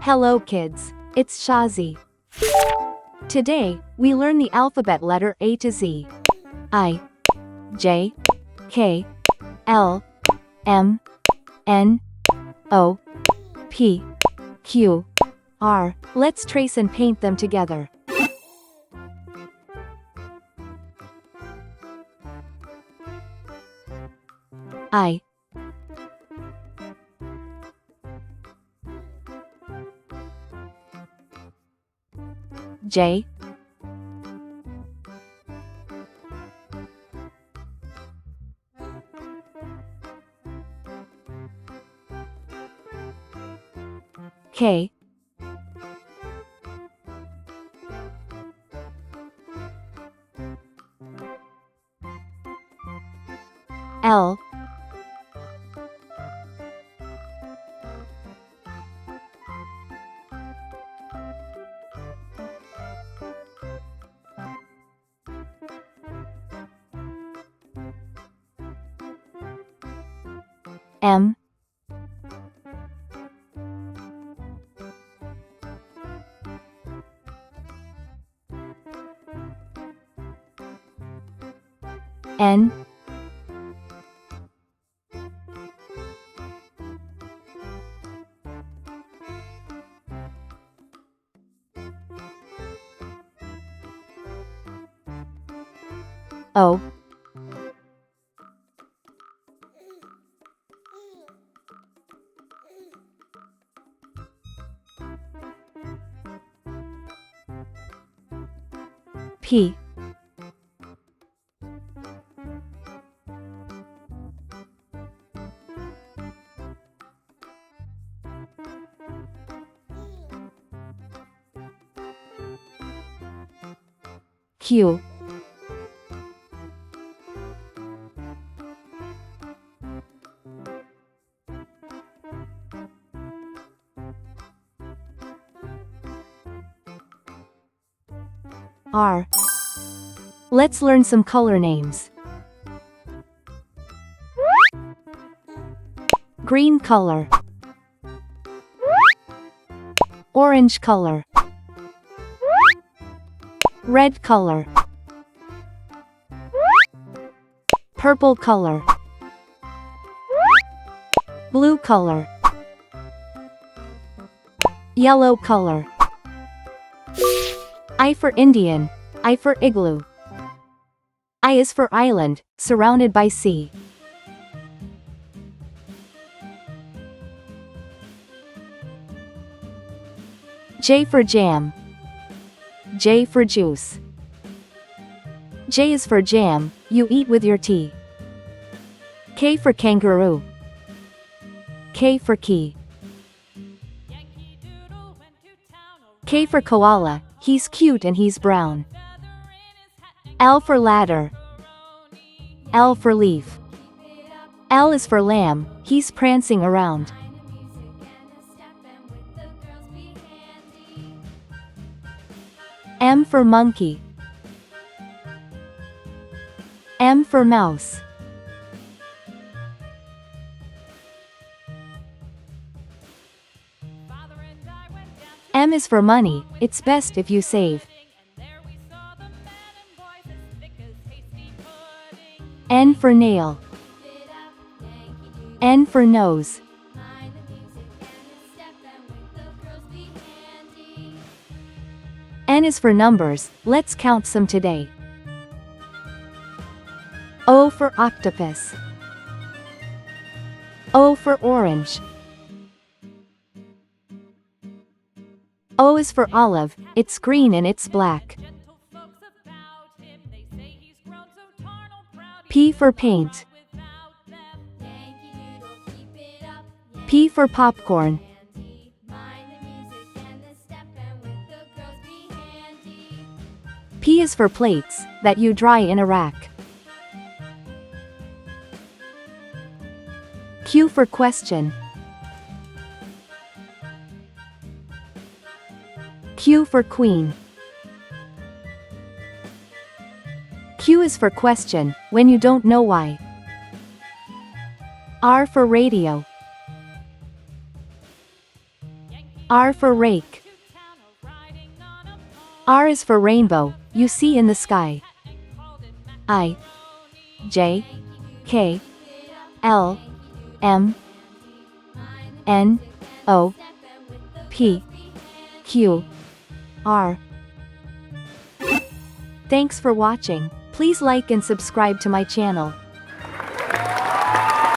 Hello kids, it's Shazi. Today, we learn the alphabet letter A to Z. I, J, K, L, M, N, O, P, Q, R. Let's trace and paint them together. I, J, K, L, M, N, O, P, Q, R. Let's learn some color names. Green color, orange color, red color, purple color, blue color, yellow color. I for Indian, I for igloo. I is for island, surrounded by sea. J for jam. J for juice. J is for jam, you eat with your tea. K for kangaroo. K for key. K for koala, he's cute and he's brown. L for ladder. L for leaf. L is for lamb, he's prancing around. M for monkey. M for mouse. M is for money, it's best if you save. N for nail. N for nose. N is for numbers, let's count some today. O for octopus. O for orange. O is for olive, it's green and it's black. P for paint. P for popcorn. P is for plates, that you dry in a rack. Q for question. Q for queen. Q is for question, when you don't know why. R for radio. R for rake. R is for rainbow, you see in the sky. I J K L M N O P Q R. Thanks for watching. Please like and subscribe to my channel.